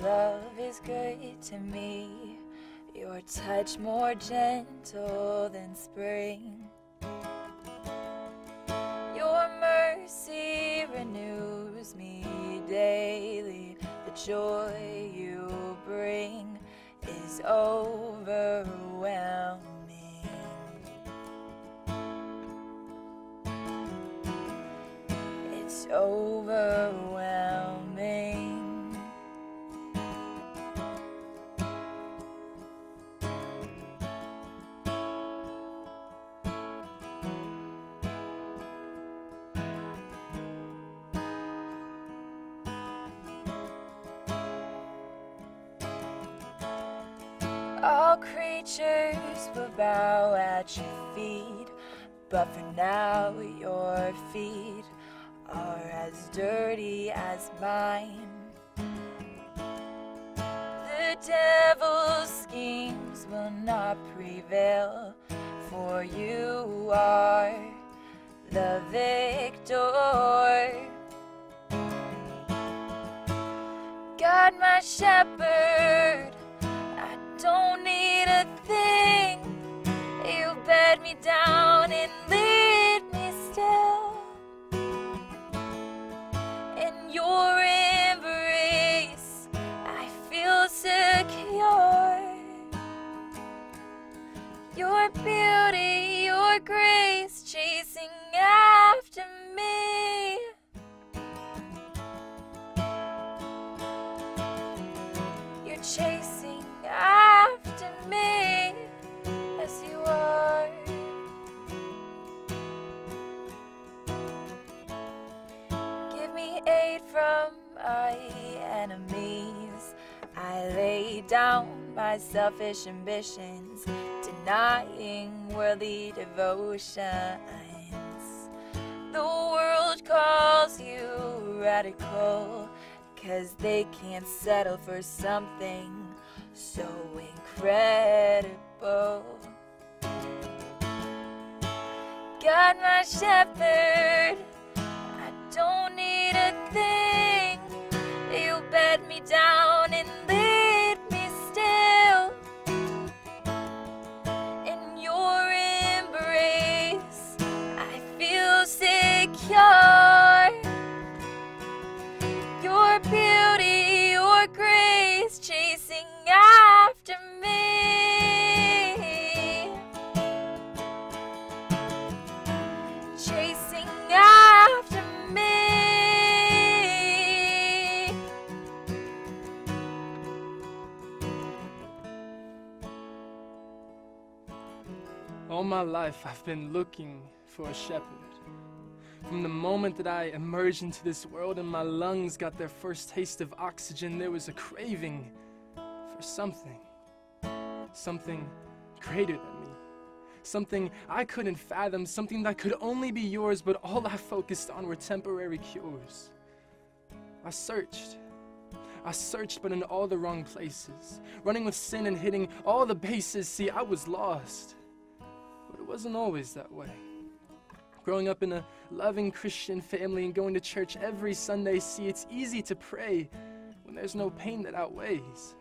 love is good to me, your touch more gentle than spring. Your mercy renews me daily, the joy you bring is overwhelming. It's overwhelming. All creatures will bow at your feet, but for now your feet are as dirty as mine. The devil's schemes will not prevail, for you are the victor. God, my shepherd, I don't need a thing. You bed me down and lead me still. In your embrace, I feel secure. Your beauty, your grace, chasing after me. You're chasing after me, as you are. Give me aid from my enemies. I lay down my selfish ambitions, denying worldly devotions. The world calls you radical, 'cause they can't settle for something so incredible. God, my shepherd, I don't need a thing. You bed me down and lead me still. In your embrace, I feel secure. Your beauty, your grace, chasing after me. Chasing after me. All my life I've been looking for a shepherd. From the moment that I emerged into this world and my lungs got their first taste of oxygen, there was a craving for something greater than me, something I couldn't fathom, something that could only be yours, but all I focused on were temporary cures. I searched, but in all the wrong places, running with sin and hitting all the bases. See, I was lost, but it wasn't always that way. Growing up in a loving Christian family and going to church every Sunday, see, it's easy to pray when there's no pain that outweighs.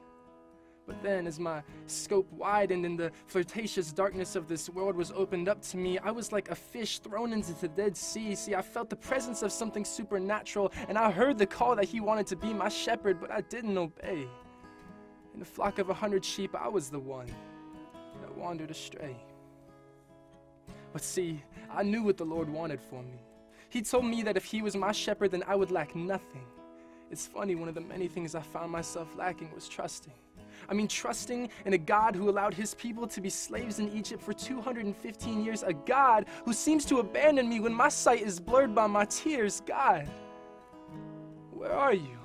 But then as my scope widened and the flirtatious darkness of this world was opened up to me, I was like a fish thrown into the Dead Sea. See, I felt the presence of something supernatural, and I heard the call that he wanted to be my shepherd, but I didn't obey. In a flock of 100 sheep, I was the one that wandered astray. But see, I knew what the Lord wanted for me. He told me that if he was my shepherd, then I would lack nothing. It's funny, one of the many things I found myself lacking was trusting. Trusting in a God who allowed his people to be slaves in Egypt for 215 years, a God who seems to abandon me when my sight is blurred by my tears. God, where are you?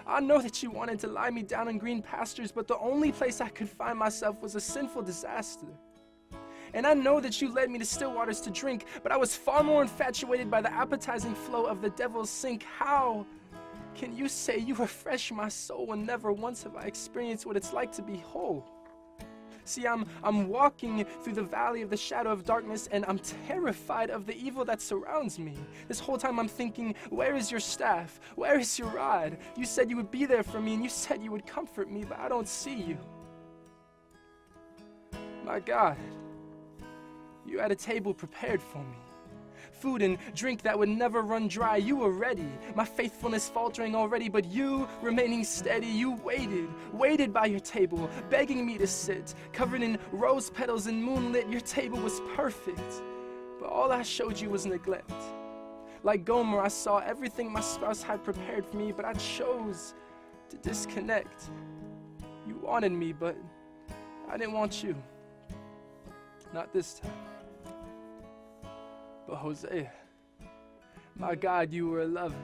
I know that you wanted to lie me down in green pastures, but the only place I could find myself was a sinful disaster. And I know that you led me to still waters to drink, but I was far more infatuated by the appetizing flow of the devil's sink. How can you say you refresh my soul when never once have I experienced what it's like to be whole? See, I'm walking through the valley of the shadow of darkness, and I'm terrified of the evil that surrounds me. This whole time I'm thinking, where is your staff? Where is your rod? You said you would be there for me, and you said you would comfort me, but I don't see you. My God, you had a table prepared for me. Food and drink that would never run dry. You were ready, my faithfulness faltering already, but you remaining steady. You waited by your table, begging me to sit, covered in rose petals and moonlit. Your table was perfect, but all I showed you was neglect. Like Gomer, I saw everything my spouse had prepared for me, but I chose to disconnect. You wanted me, but I didn't want you. Not this time. But Hosea, my God, you were a lover.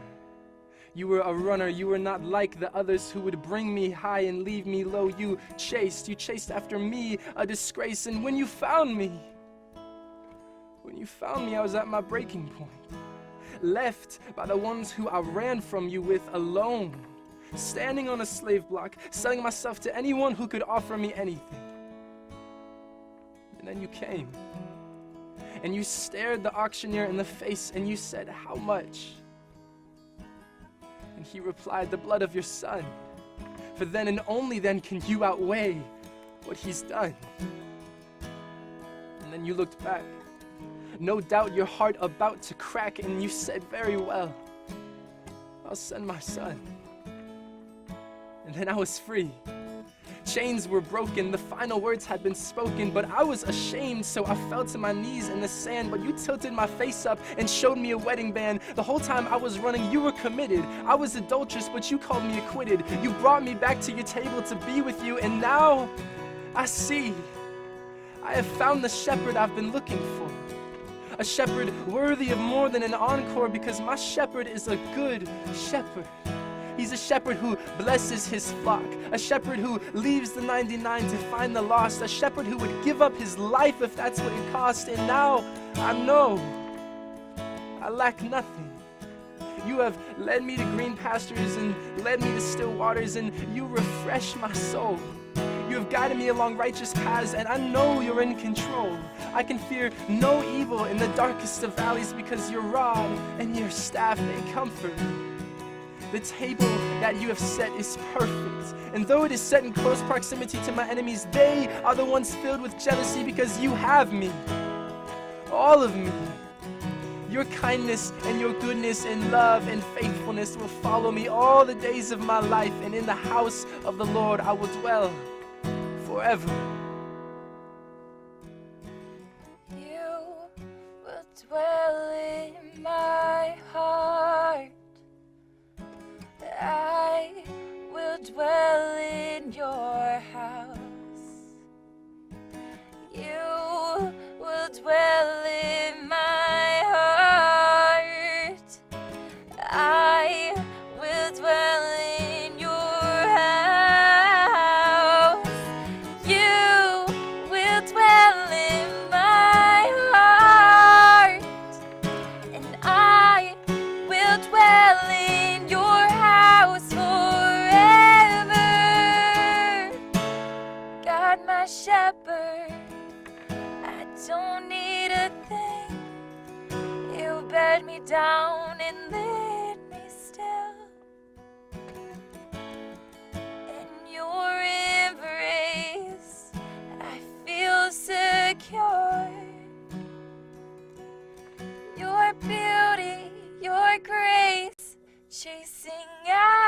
You were a runner. You were not like the others who would bring me high and leave me low. You chased after me, a disgrace. And when you found me, I was at my breaking point. Left by the ones who I ran from you with, alone. Standing on a slave block, selling myself to anyone who could offer me anything. And then you came. And you stared the auctioneer in the face and you said, "How much?" And he replied, "The blood of your son. For then and only then can you outweigh what he's done." And then you looked back. No doubt your heart about to crack, and you said, "Very well, I'll send my son." And then I was free. Chains were broken, the final words had been spoken, but I was ashamed, so I fell to my knees in the sand. But you tilted my face up and showed me a wedding band. The whole time I was running, you were committed. I was adulterous, but you called me acquitted. You brought me back to your table to be with you, and now I see. I have found the shepherd I've been looking for. A shepherd worthy of more than an encore, because my shepherd is a good shepherd. He's a shepherd who blesses his flock, a shepherd who leaves the 99 to find the lost, a shepherd who would give up his life if that's what it cost. And now I know I lack nothing. You have led me to green pastures and led me to still waters, and you refresh my soul. You have guided me along righteous paths, and I know you're in control. I can fear no evil in the darkest of valleys, because your rod and your staff, they comfort me. The table that you have set is perfect, and though it is set in close proximity to my enemies, they are the ones filled with jealousy, because you have me, all of me. Your kindness and your goodness and love and faithfulness will follow me all the days of my life, and in the house of the Lord I will dwell forever. You will dwell in my heart. I will dwell in your house. You will dwell in my heart. I will dwell in your house. You will dwell in my heart. And I will dwell in your house forever. God, my shepherd, I don't need a thing. You bed me down and lead me still. In your embrace, I feel secure. Your beauty, your grace, chasing out